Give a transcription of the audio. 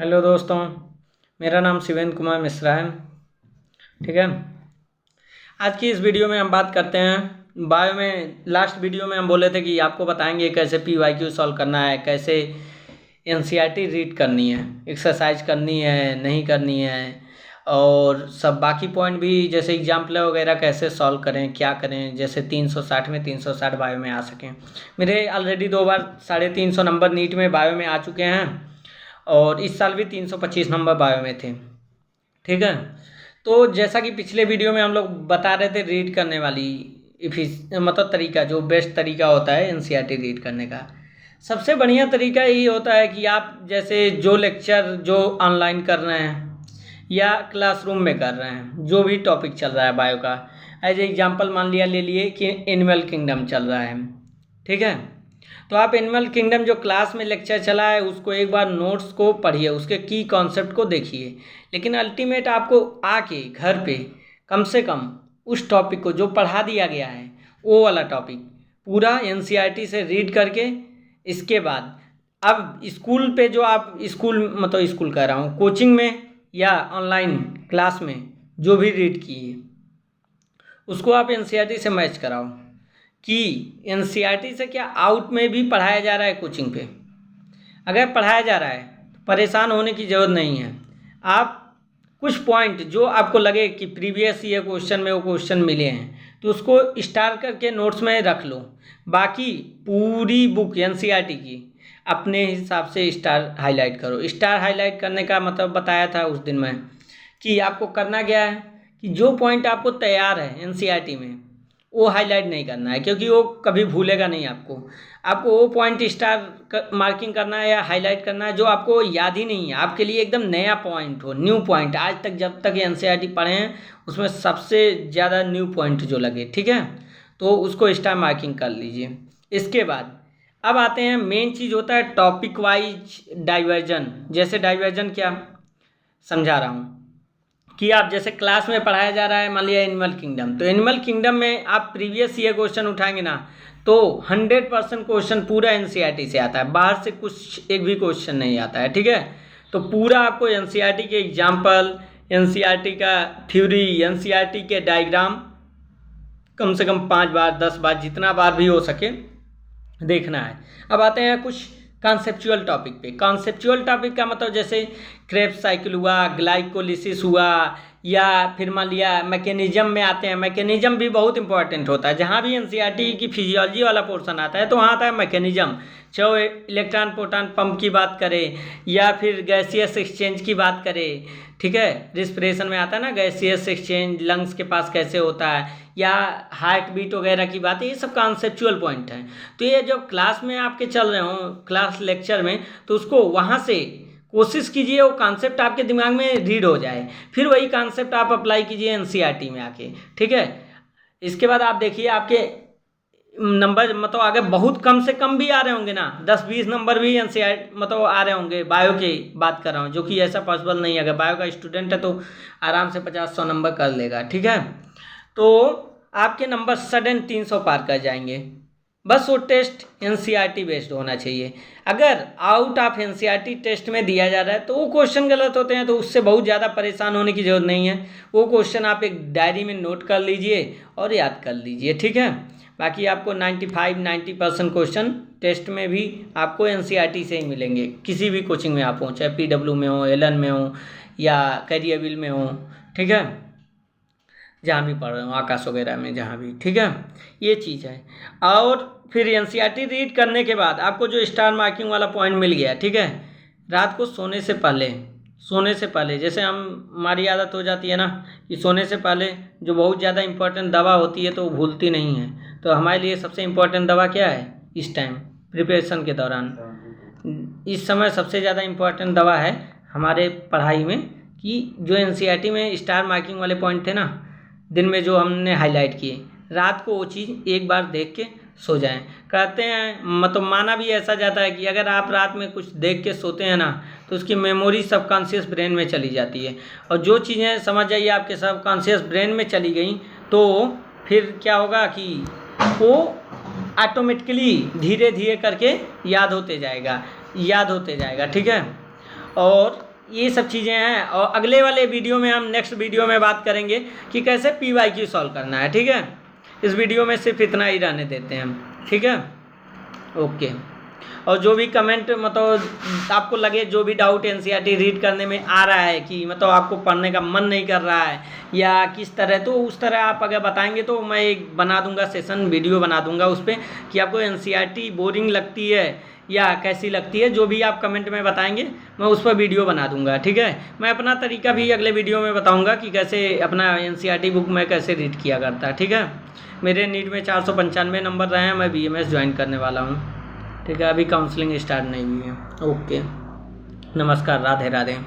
Hello दोस्तों, मेरा नाम शिवेंद्र कुमार मिश्रा है। ठीक है। आज की इस वीडियो में हम बात करते हैं बायो में। लास्ट वीडियो में हम बोले थे कि आपको बताएंगे कैसे PYQ सॉल्व करना है, कैसे NCERT रीड करनी है, एक्सरसाइज करनी है नहीं करनी है, और सब बाकी पॉइंट भी जैसे एग्जाम्पल वगैरह कैसे सॉल्व करें, क्या करें, जैसे 360 में 360 बायो में आ सकें। मेरे ऑलरेडी 2 बार 350 नंबर नीट में बायो में आ चुके हैं और इस साल भी 325 नंबर बायो में थे। ठीक है। तो जैसा कि पिछले वीडियो में हम लोग बता रहे थे रीड करने वाली मतलब तरीका, जो बेस्ट तरीका होता है NCERT रीड करने का, सबसे बढ़िया तरीका यही होता है कि आप जैसे जो लेक्चर जो ऑनलाइन कर रहे हैं या क्लासरूम में कर रहे हैं, जो भी टॉपिक चल रहा है बायो का, एज एग्जाम्पल मान लिया ले लिए कि एनिमल किंगडम चल रहा है। ठीक है। तो आप एनिमल किंगडम जो क्लास में लेक्चर चला है उसको एक बार नोट्स को पढ़िए, उसके की कॉन्सेप्ट को देखिए, लेकिन अल्टीमेट आपको आके घर पे कम से कम उस टॉपिक को जो पढ़ा दिया गया है वो वाला टॉपिक पूरा NCERT से रीड करके, इसके बाद अब स्कूल पे जो आप स्कूल कह रहा हूँ, कोचिंग में या ऑनलाइन क्लास में जो भी रीड किए उसको आप NCERT से मैच कराओ कि NCERT से क्या आउट में भी पढ़ाया जा रहा है कोचिंग पे। अगर पढ़ाया जा रहा है तो परेशान होने की ज़रूरत नहीं है। आप कुछ पॉइंट जो आपको लगे कि प्रीवियस ईयर क्वेश्चन में वो क्वेश्चन मिले हैं तो उसको स्टार करके नोट्स में रख लो। बाकी पूरी बुक NCERT की अपने हिसाब से स्टार हाईलाइट करो। स्टार हाईलाइट करने का मतलब बताया था उस दिन मैं कि आपको करना क्या है कि जो पॉइंट आपको तैयार है NCERT में वो हाईलाइट नहीं करना है, क्योंकि वो कभी भूलेगा नहीं आपको। आपको वो पॉइंट स्टार मार्किंग करना है या हाईलाइट करना है जो आपको याद ही नहीं है, आपके लिए एकदम नया पॉइंट हो, न्यू पॉइंट, आज तक जब तक NCERT पढ़े हैं उसमें सबसे ज़्यादा न्यू पॉइंट जो लगे। ठीक है। तो उसको स्टार मार्किंग कर लीजिए। इसके बाद अब आते हैं, मेन चीज़ होता है टॉपिक वाइज डाइवर्जन। जैसे डाइवर्जन क्या समझा रहा हूँ कि आप जैसे क्लास में पढ़ाया जा रहा है, मान लिया एनिमल किंगडम, तो एनिमल किंगडम में आप प्रीवियस ईयर क्वेश्चन उठाएंगे ना तो 100% क्वेश्चन पूरा NCERT से आता है, बाहर से कुछ एक भी क्वेश्चन नहीं आता है। ठीक है। तो पूरा आपको NCERT के एग्जाम्पल, NCERT का थ्योरी, NCERT के डायग्राम कम से कम 5 बार 10 बार जितना बार भी हो सके देखना है। अब आते हैं कुछ कॉन्सेप्चुअल टॉपिक पे। कॉन्सेप्चुअल टॉपिक का मतलब जैसे क्रेब्स साइकिल हुआ, ग्लाइकोलिसिस हुआ, या फिर मान लिया मैकेनिज्म में आते हैं। मैकेनिज्म भी बहुत इंपॉर्टेंट होता है। जहाँ भी NCERT की फिजियोलॉजी वाला पोर्शन आता है तो वहाँ आता है मैकेनिज्म, चाहे इलेक्ट्रॉन प्रोटॉन पंप की बात करें या फिर गैसियस एक्सचेंज की बात करें। ठीक है। रिस्पिरेशन में आता है ना गैसियस एक्सचेंज, लंग्स के पास कैसे होता है, या हार्ट बीट वगैरह की बात है, ये सब कॉन्सेप्चुअल पॉइंट हैं। तो ये जब क्लास में आपके चल रहे हो, क्लास लेक्चर में, तो उसको वहाँ से कोशिश कीजिए वो कॉन्सेप्ट आपके दिमाग में रीड हो जाए, फिर वही कॉन्सेप्ट आप अप्लाई कीजिए NCERT में आके। ठीक है। इसके बाद आप देखिए आपके नंबर मतलब अगर बहुत कम से कम भी आ रहे होंगे ना, 10-20 नंबर भी NCERT मतलब आ रहे होंगे, बायो की बात कर रहा हूँ, जो कि ऐसा पॉसिबल नहीं है। अगर बायो का स्टूडेंट है तो आराम से 50-100 नंबर कर लेगा। ठीक है। तो आपके नंबर सडन 300 पार कर जाएंगे। बस वो टेस्ट NCERT बेस्ड होना चाहिए। अगर आउट ऑफ NCERT टेस्ट में दिया जा रहा है तो वो क्वेश्चन गलत होते हैं, तो उससे बहुत ज़्यादा परेशान होने की ज़रूरत नहीं है। वो क्वेश्चन आप एक डायरी में नोट कर लीजिए और याद कर लीजिए। ठीक है। बाकी आपको 95-90% क्वेश्चन टेस्ट में भी आपको NCERT से ही मिलेंगे, किसी भी कोचिंग में आप हो, चाहे PW में हो, एलन में हो या कैरियरविल में हो। ठीक है। जहाँ भी पढ़ रहे हो, आकाश वगैरह में, जहाँ भी। ठीक है। ये चीज़ है। और फिर NCERT रीड करने के बाद आपको जो स्टार मार्किंग वाला पॉइंट मिल गया, ठीक है, रात को सोने से पहले जैसे हमारी आदत हो जाती है ना कि सोने से पहले जो बहुत ज़्यादा इम्पोर्टेंट दवा होती है तो वो भूलती नहीं है। तो हमारे लिए सबसे इम्पोर्टेंट दवा क्या है इस टाइम प्रिपरेशन के दौरान? इस समय सबसे ज़्यादा इम्पोर्टेंट दवा है हमारे पढ़ाई में कि जो NCERT में स्टार मार्किंग वाले पॉइंट थे ना, दिन में जो हमने हाईलाइट किए, रात को वो चीज़ एक बार देख के सो जाएं। कहते हैं मतलब माना भी ऐसा जाता है कि अगर आप रात में कुछ देख के सोते हैं ना तो उसकी मेमोरी सबकॉन्शियस ब्रेन में चली जाती है, और जो चीज़ें समझ जाइए आपके सबकॉन्शियस ब्रेन में चली गई तो फिर क्या होगा कि वो ऑटोमेटिकली धीरे धीरे करके याद होते जाएगा। ठीक है। और ये सब चीज़ें हैं। और अगले वाले वीडियो में हम नेक्स्ट वीडियो में बात करेंगे कि कैसे PYQ सॉल्व करना है, ठीक है। इस वीडियो में सिर्फ इतना ही रहने देते हैं हम, ठीक है, ओके। और जो भी कमेंट मतलब आपको लगे, जो भी डाउट NCERT रीड करने में आ रहा है कि मतलब आपको पढ़ने का मन नहीं कर रहा है या किस तरह, तो उस तरह आप अगर बताएंगे तो मैं एक बना दूंगा सेशन, वीडियो बना दूंगा उस पर कि आपको NCERT बोरिंग लगती है या कैसी लगती है। जो भी आप कमेंट में बताएंगे मैं उस पर वीडियो बना दूंगा, ठीक है। मैं अपना तरीका भी अगले वीडियो में बताऊंगा कि कैसे अपना NCERT बुक में कैसे रीड किया करता है, ठीक है। मेरे नीट में 495 नंबर रहे हैं, मैं BMS ज्वाइन करने वाला हूँ, ठीक है। अभी काउंसलिंग स्टार्ट नहीं हुई है, ओके, नमस्कार, राधे राधे।